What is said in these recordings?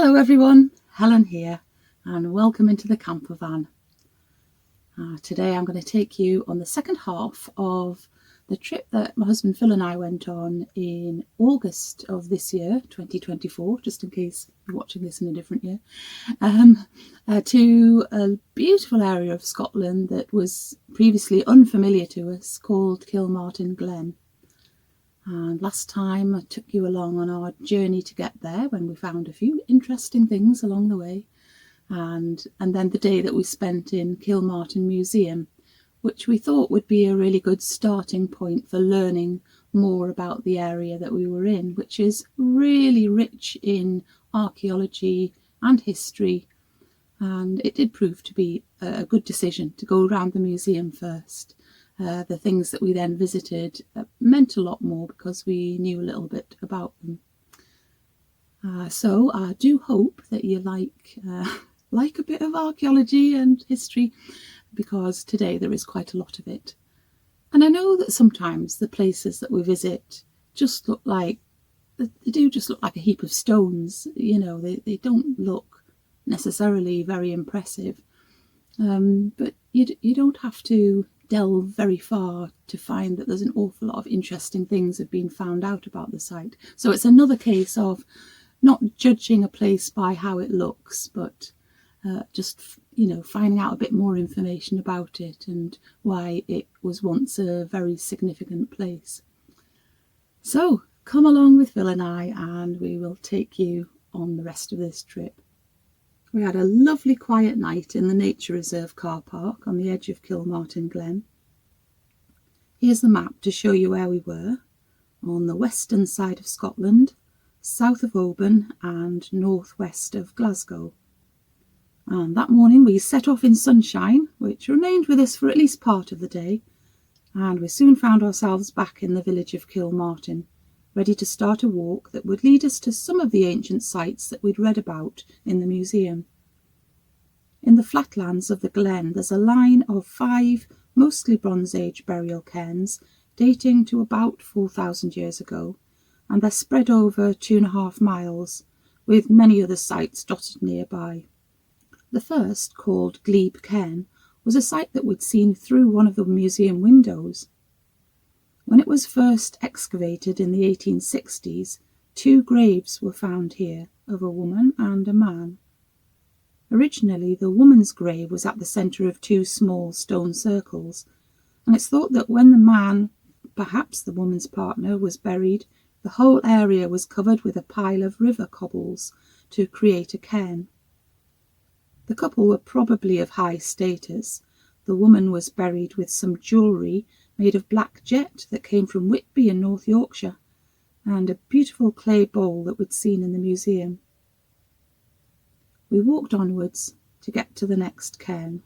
Hello everyone, Helen here, and welcome into the Campervan. Today I'm going to take you on the second half of the trip that my husband Phil and I went on in August of this year, 2024, just in case you're watching this in a different year, to a beautiful area of Scotland that was previously unfamiliar to us, called Kilmartin Glen. And last time I took you along on our journey to get there when we found a few interesting things along the way. And then the day that we spent in Kilmartin Museum, which we thought would be a really good starting point for learning more about the area that we were in, which is really rich in archaeology and history. And it did prove to be a good decision to go around the museum first. The things that we then visited meant a lot more because we knew a little bit about them. So I do hope that you like a bit of archaeology and history, because today there is quite a lot of it. And I know that sometimes the places that we visit just look like, they do just look like a heap of stones. You know, they don't look necessarily very impressive. But you don't have to delve very far to find that there's an awful lot of interesting things have been found out about the site. So it's another case of not judging a place by how it looks, but just, finding out a bit more information about it and why it was once a very significant place. So come along with Phil and I, and we will take you on the rest of this trip. We had a lovely quiet night in the Nature Reserve car park on the edge of Kilmartin Glen. Here's the map to show you where we were: on the western side of Scotland, south of Oban and northwest of Glasgow. And that morning we set off in sunshine, which remained with us for at least part of the day, and we soon found ourselves back in the village of Kilmartin, ready to start a walk that would lead us to some of the ancient sites that we'd read about in the museum. In the flatlands of the glen there's a line of 5 mostly Bronze Age burial cairns dating to about 4,000 years ago, and they're spread over 2.5 miles, with many other sites dotted nearby. The first, called Glebe Cairn, was a site that we'd seen through one of the museum windows. When it was first excavated in the 1860s, 2 graves were found here, of a woman and a man. Originally, the woman's grave was at the centre of 2 small stone circles, and it's thought that when the man, perhaps the woman's partner, was buried, the whole area was covered with a pile of river cobbles to create a cairn. The couple were probably of high status. The woman was buried with some jewellery made of black jet that came from Whitby in North Yorkshire, and a beautiful clay bowl that we'd seen in the museum. We walked onwards to get to the next cairn.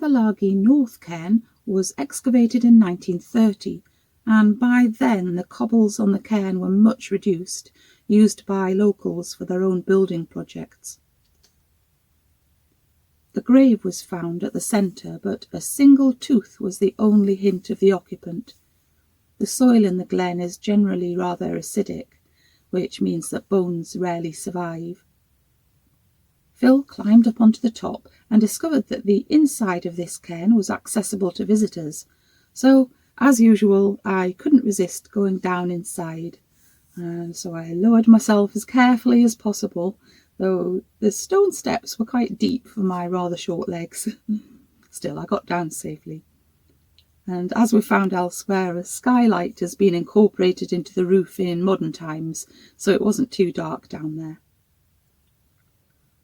Largie North Cairn was excavated in 1930, and by then the cobbles on the cairn were much reduced, used by locals for their own building projects. The grave was found at the centre, but a single tooth was the only hint of the occupant. The soil in the glen is generally rather acidic, which means that bones rarely survive. Phil climbed up onto the top and discovered that the inside of this cairn was accessible to visitors, so, as usual, I couldn't resist going down inside, and so I lowered myself as carefully as possible, though the stone steps were quite deep for my rather short legs. Still, I got down safely. And as we found elsewhere, a skylight has been incorporated into the roof in modern times, so it wasn't too dark down there.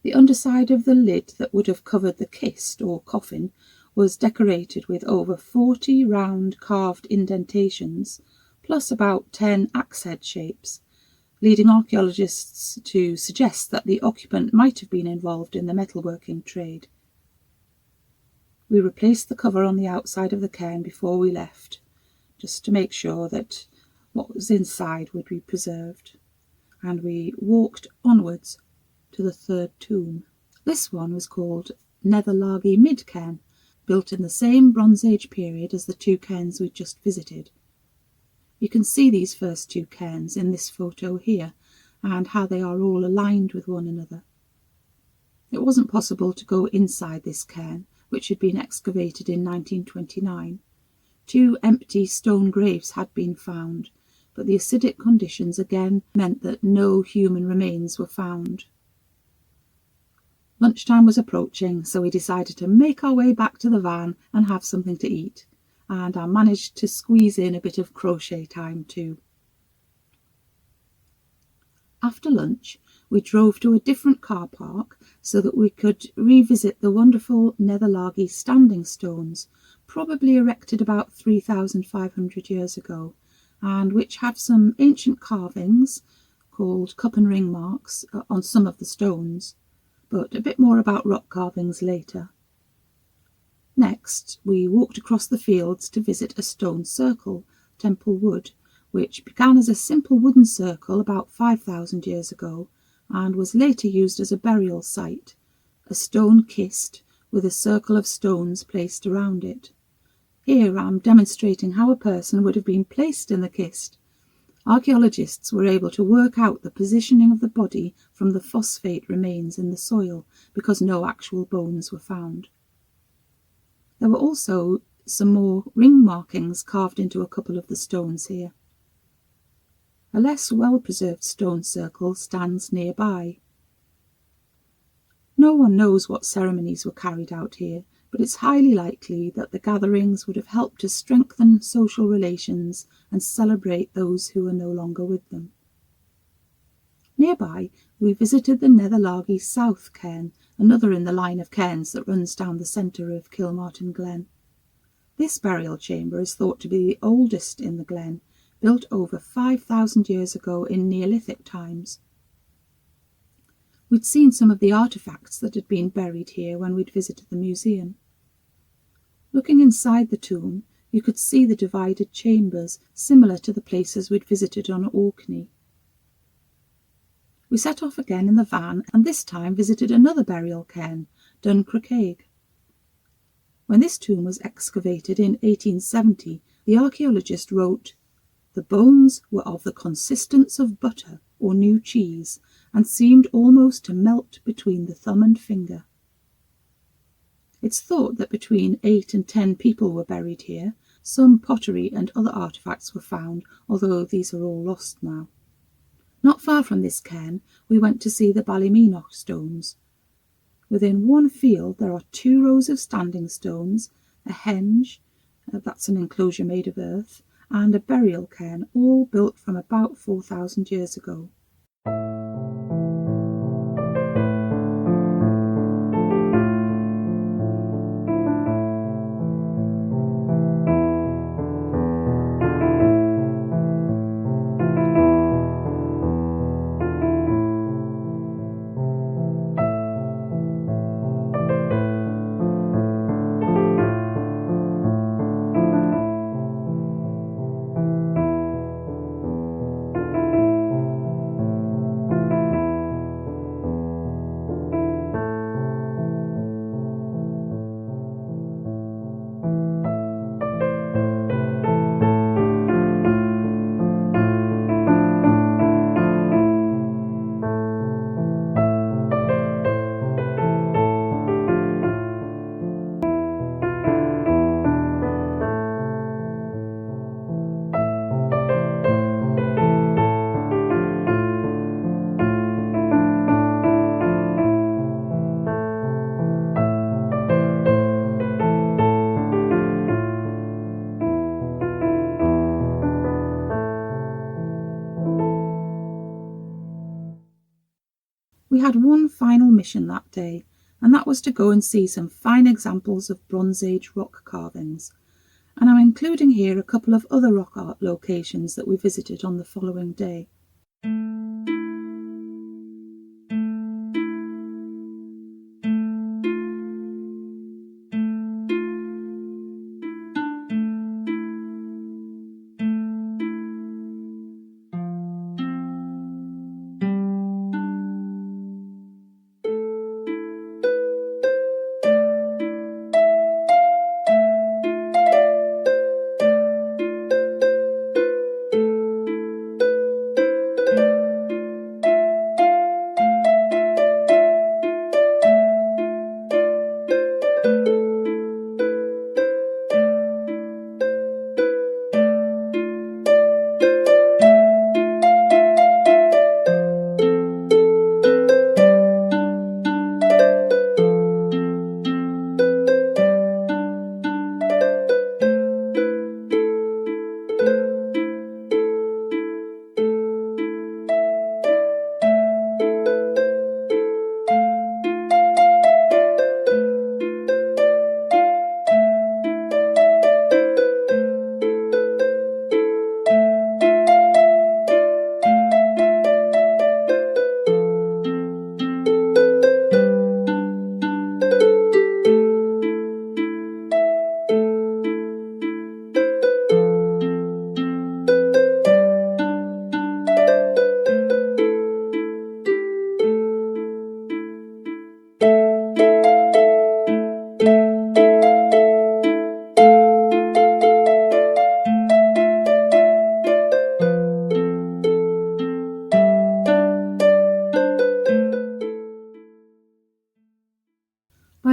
The underside of the lid that would have covered the kist or coffin was decorated with over 40 round carved indentations, plus about 10 axe head shapes, leading archaeologists to suggest that the occupant might have been involved in the metalworking trade. We replaced the cover on the outside of the cairn before we left, just to make sure that what was inside would be preserved, and we walked onwards to the third tomb. This one was called Nether Largie Mid-Cairn, built in the same Bronze Age period as the two cairns we'd just visited. You can see these first two cairns in this photo here, and how they are all aligned with one another. It wasn't possible to go inside this cairn, which had been excavated in 1929. 2 empty stone graves had been found, but the acidic conditions again meant that no human remains were found. Lunchtime was approaching, so we decided to make our way back to the van and have something to eat, and I managed to squeeze in a bit of crochet time too. After lunch, we drove to a different car park so that we could revisit the wonderful Nether Largie standing stones, probably erected about 3,500 years ago, and which have some ancient carvings called cup and ring marks on some of the stones, but a bit more about rock carvings later. Next, we walked across the fields to visit a stone circle, Temple Wood, which began as a simple wooden circle about 5,000 years ago and was later used as a burial site, a stone kist with a circle of stones placed around it. Here I'm demonstrating how a person would have been placed in the kist. Archaeologists were able to work out the positioning of the body from the phosphate remains in the soil because no actual bones were found. There were also some more ring markings carved into a couple of the stones here. A less well-preserved stone circle stands nearby. No one knows what ceremonies were carried out here, but it's highly likely that the gatherings would have helped to strengthen social relations and celebrate those who are no longer with them. Nearby, we visited the Nether Largie South Cairn, another in the line of cairns that runs down the centre of Kilmartin Glen. This burial chamber is thought to be the oldest in the glen, built over 5,000 years ago in Neolithic times. We'd seen some of the artefacts that had been buried here when we'd visited the museum. Looking inside the tomb, you could see the divided chambers, similar to the places we'd visited on Orkney. We set off again in the van and this time visited another burial cairn, Dunadd. When this tomb was excavated in 1870, the archaeologist wrote, "The bones were of the consistence of butter or new cheese, and seemed almost to melt between the thumb and finger." It's thought that between 8 and 10 people were buried here. Some pottery and other artefacts were found, although these are all lost now. Not far from this cairn, we went to see the Moine stones. Within one field there are 2 rows of standing stones, a henge, that's an enclosure made of earth, and a burial cairn, all built from about 4,000 years ago. had one final mission that day, and that was to go and see some fine examples of Bronze Age rock carvings, and I'm including here a couple of other rock art locations that we visited on the following day.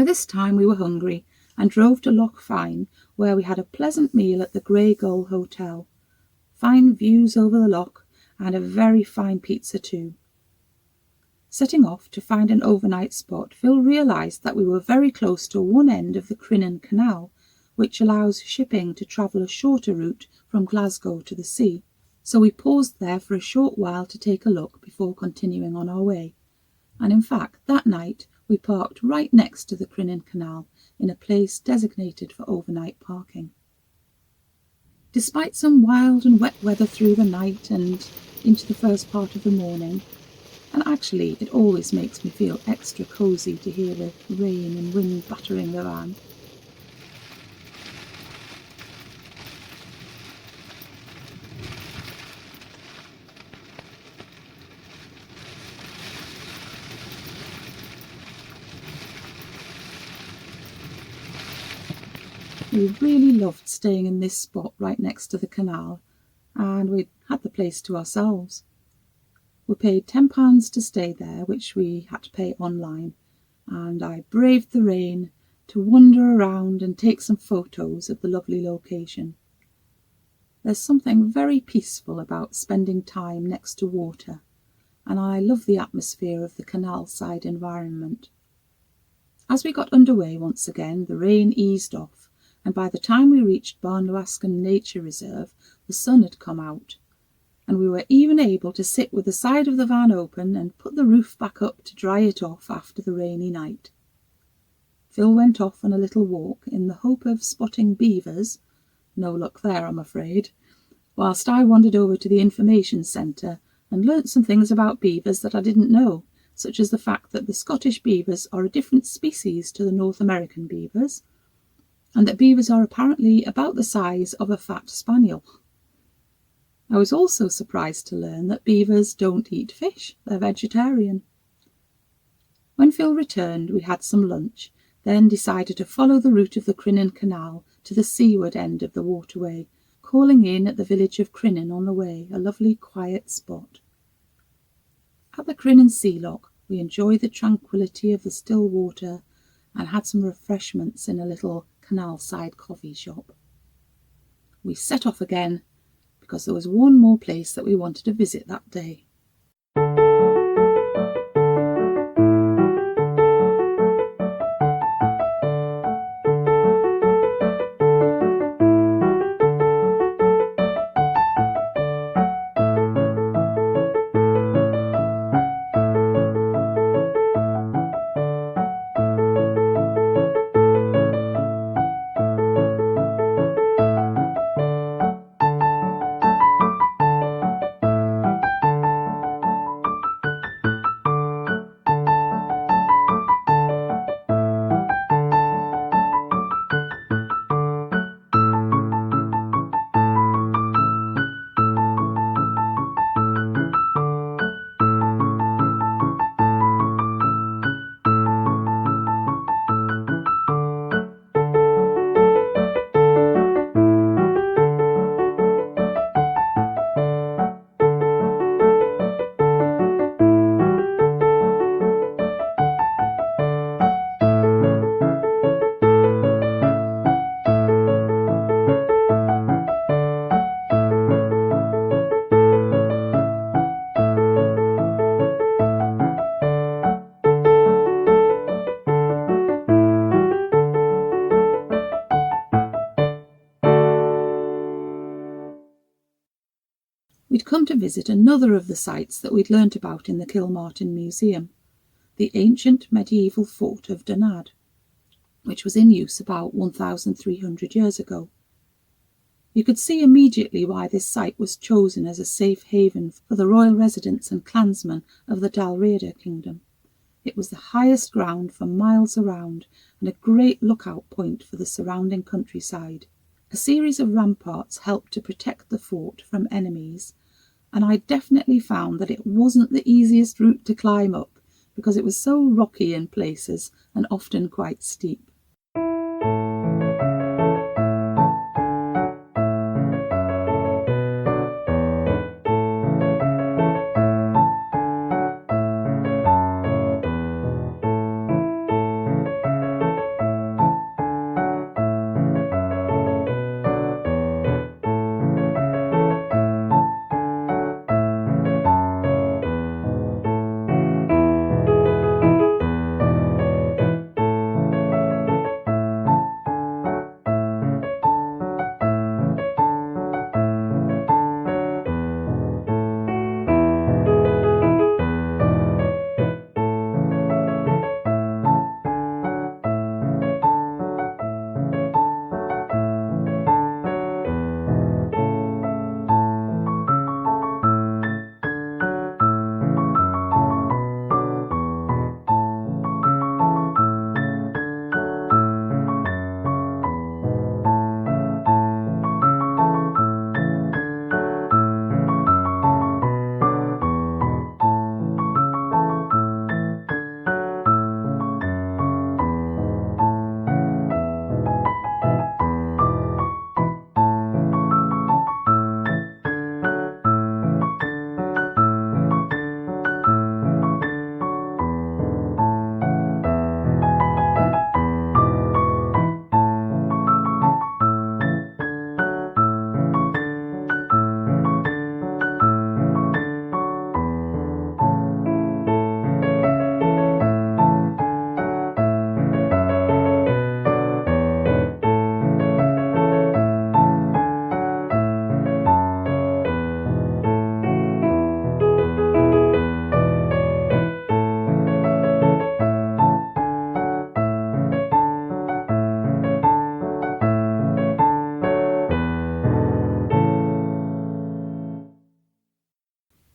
By this time we were hungry and drove to Loch, where we had a pleasant meal at the Grey Gull Hotel. Fine views over the loch and a very fine pizza too. Setting off to find an overnight spot, Phil realised that we were very close to one end of the Crinan Canal, which allows shipping to travel a shorter route from Glasgow to the sea. So we paused there for a short while to take a look before continuing on our way. And in fact, that night we parked right next to the Crinan Canal in a place designated for overnight parking. Despite some wild and wet weather through the night and into the first part of the morning, and actually it always makes me feel extra cosy to hear the rain and wind battering the van, we really loved staying in this spot right next to the canal, and we had the place to ourselves. We paid £10 to stay there, which we had to pay online, and I braved the rain to wander around and take some photos of the lovely location. There's something very peaceful about spending time next to water, and I love the atmosphere of the canal side environment. As we got underway once again, the rain eased off, and by the time we reached Barnluasgan Nature Reserve, the sun had come out, and we were even able to sit with the side of the van open and put the roof back up to dry it off after the rainy night. Phil went off on a little walk in the hope of spotting beavers. No luck there, I'm afraid, whilst I wandered over to the information centre and learnt some things about beavers that I didn't know, such as the fact that the Scottish beavers are a different species to the North American beavers, and that beavers are apparently about the size of a fat spaniel. I was also surprised to learn that beavers don't eat fish, they're vegetarian. When Phil returned, we had some lunch, then decided to follow the route of the Crinan Canal to the seaward end of the waterway, calling in at the village of Crinan on the way, a lovely quiet spot. At the Crinan Sea Loch, we enjoyed the tranquillity of the still water and had some refreshments in a little canal-side coffee shop. We set off again because there was one more place that we wanted to visit that day. come to visit another of the sites that we'd learnt about in the Kilmartin Museum, the ancient medieval fort of Dunadd, which was in use about 1,300 years ago. You could see immediately why this site was chosen as a safe haven for the royal residents and clansmen of the Dalriada kingdom. It was the highest ground for miles around and a great lookout point for the surrounding countryside. A series of ramparts helped to protect the fort from enemies, and I definitely found that it wasn't the easiest route to climb up because it was so rocky in places and often quite steep.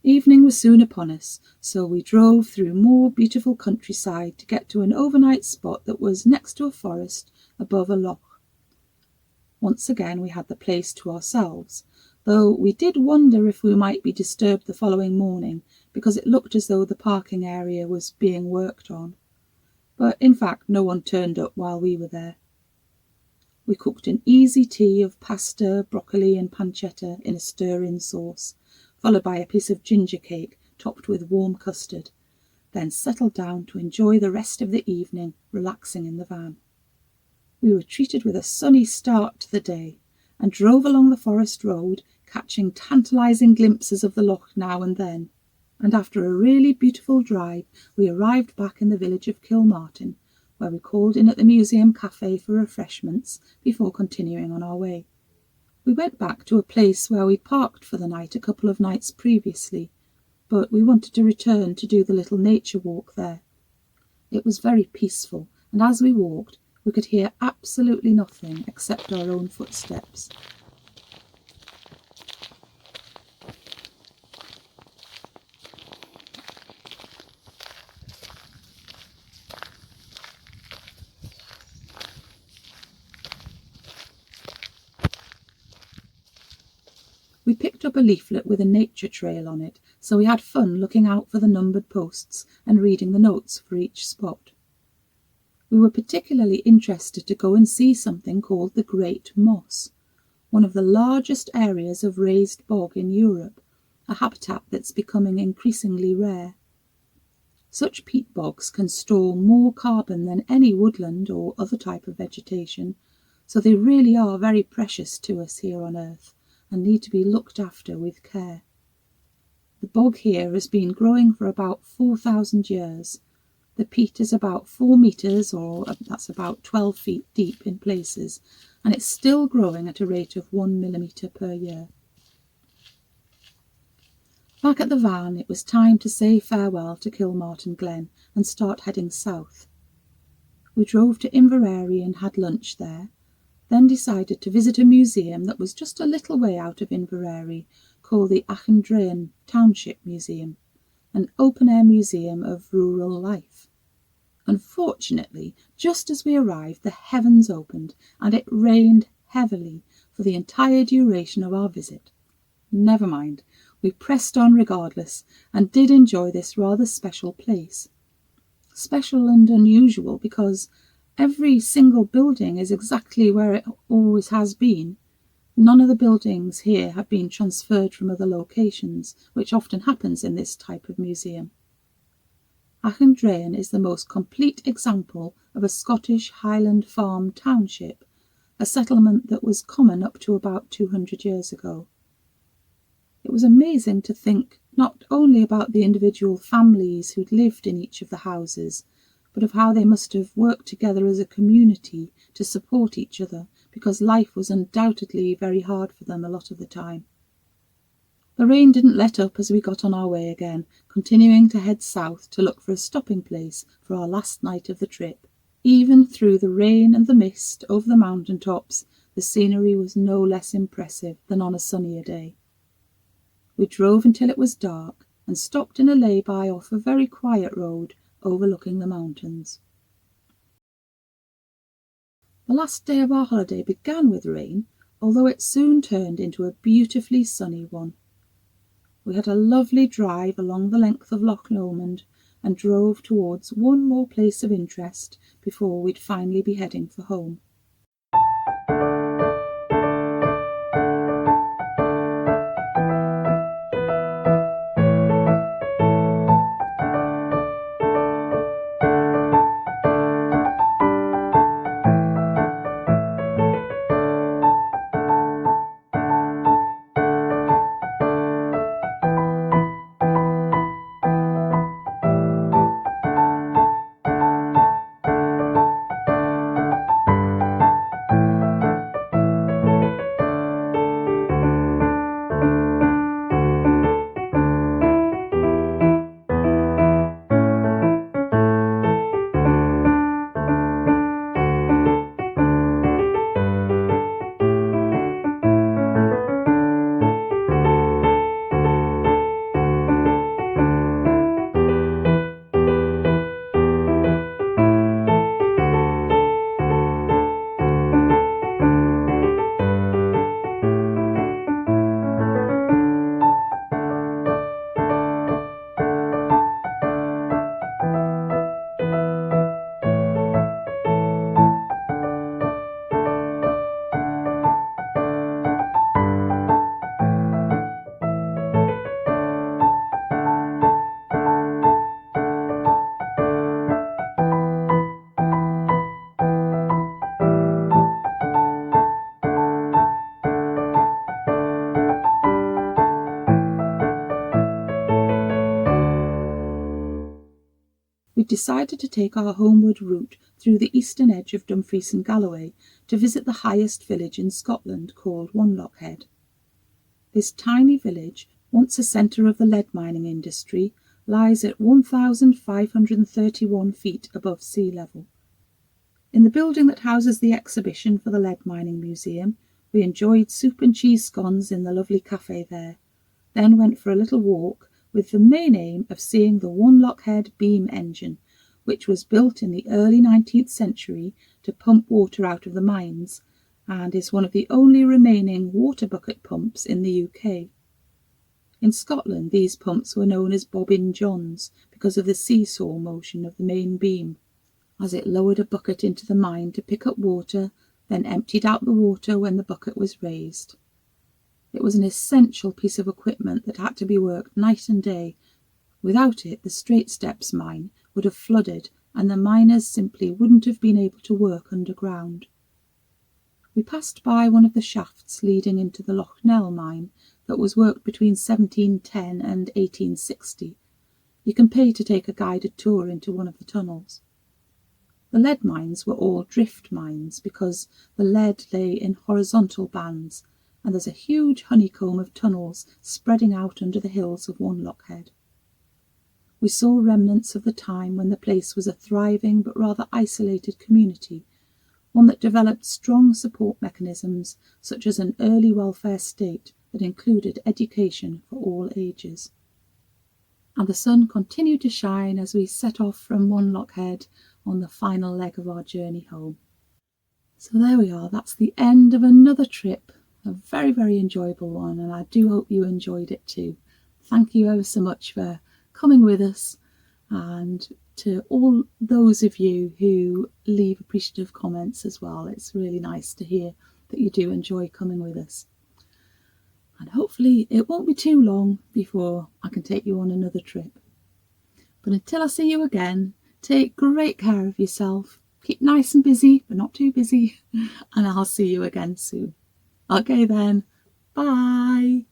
Evening was soon upon us, so we drove through more beautiful countryside to get to an overnight spot that was next to a forest above a loch. Once again we had the place to ourselves, though we did wonder if we might be disturbed the following morning because it looked as though the parking area was being worked on. But in fact no one turned up while we were there. We cooked an easy tea of pasta, broccoli and pancetta in a stir-in sauce, followed by a piece of ginger cake topped with warm custard, then settled down to enjoy the rest of the evening relaxing in the van. We were treated with a sunny start to the day and drove along the forest road, catching tantalising glimpses of the loch now and then, and after a really beautiful drive we arrived back in the village of Kilmartin, where we called in at the museum cafe for refreshments before continuing on our way. We went back to a place where we'd parked for the night a couple of nights previously, but we wanted to return to do the little nature walk there. It was very peaceful, and as we walked, we could hear absolutely nothing except our own footsteps. We picked up a leaflet with a nature trail on it, so we had fun looking out for the numbered posts and reading the notes for each spot. We were particularly interested to go and see something called the Great Moss, one of the largest areas of raised bog in Europe, a habitat that's becoming increasingly rare. Such peat bogs can store more carbon than any woodland or other type of vegetation, so they really are very precious to us here on Earth and need to be looked after with care. The bog here has been growing for about 4,000 years. The peat is about 4 metres, or that's about 12 feet deep in places, and it's still growing at a rate of 1 millimetre per year. Back at the van, it was time to say farewell to Kilmartin Glen and start heading south. We drove to Inverary and had lunch there, then decided to visit a museum that was just a little way out of Inverary, called the Auchindrain Township Museum, an open-air museum of rural life. Unfortunately, just as we arrived, the heavens opened and it rained heavily for the entire duration of our visit. Never mind, we pressed on regardless and did enjoy this rather special place. Special and unusual because every single building is exactly where it always has been. None of the buildings here have been transferred from other locations, which often happens in this type of museum. Auchindrain is the most complete example of a Scottish Highland farm township, a settlement that was common up to about 200 years ago. It was amazing to think not only about the individual families who'd lived in each of the houses, but of how they must have worked together as a community to support each other, because life was undoubtedly very hard for them a lot of the time. The rain didn't let up as we got on our way again, continuing to head south to look for a stopping place for our last night of the trip. Even through the rain and the mist over the mountain tops, the scenery was no less impressive than on a sunnier day. We drove until it was dark and stopped in a lay-by off a very quiet road overlooking the mountains. The last day of our holiday began with rain, although it soon turned into a beautifully sunny one. We had a lovely drive along the length of Loch Lomond and drove towards one more place of interest before we'd finally be heading for home. We decided to take our homeward route through the eastern edge of Dumfries and Galloway to visit the highest village in Scotland called Wanlockhead. This tiny village, once a centre of the lead mining industry, lies at 1,531 feet above sea level. In the building that houses the exhibition for the Lead Mining Museum, we enjoyed soup and cheese scones in the lovely cafe there, then went for a little walk with the main aim of seeing the Wanlockhead beam engine, which was built in the early 19th century to pump water out of the mines, and is one of the only remaining water bucket pumps in the UK. In Scotland, these pumps were known as bobbin johns because of the seesaw motion of the main beam, as it lowered a bucket into the mine to pick up water, then emptied out the water when the bucket was raised. It was an essential piece of equipment that had to be worked night and day. Without it, the Straight Steps mine would have flooded and the miners simply wouldn't have been able to work underground. We passed by one of the shafts leading into the Loch mine that was worked between 1710 and 1860. You can pay to take a guided tour into one of the tunnels. The lead mines were all drift mines because the lead lay in horizontal bands, and there's a huge honeycomb of tunnels spreading out under the hills of Wanlockhead. We saw remnants of the time when the place was a thriving but rather isolated community, one that developed strong support mechanisms such as an early welfare state that included education for all ages. And the sun continued to shine as we set off from Wanlockhead on the final leg of our journey home. So there we are, that's the end of another trip, a very, very enjoyable one, and I do hope you enjoyed it too. Thank you ever so much for coming with us, and to all those of you who leave appreciative comments as well. It's really nice to hear that you do enjoy coming with us. And hopefully it won't be too long before I can take you on another trip. But until I see you again, take great care of yourself. Keep nice and busy, but not too busy. And I'll see you again soon. Okay then. Bye.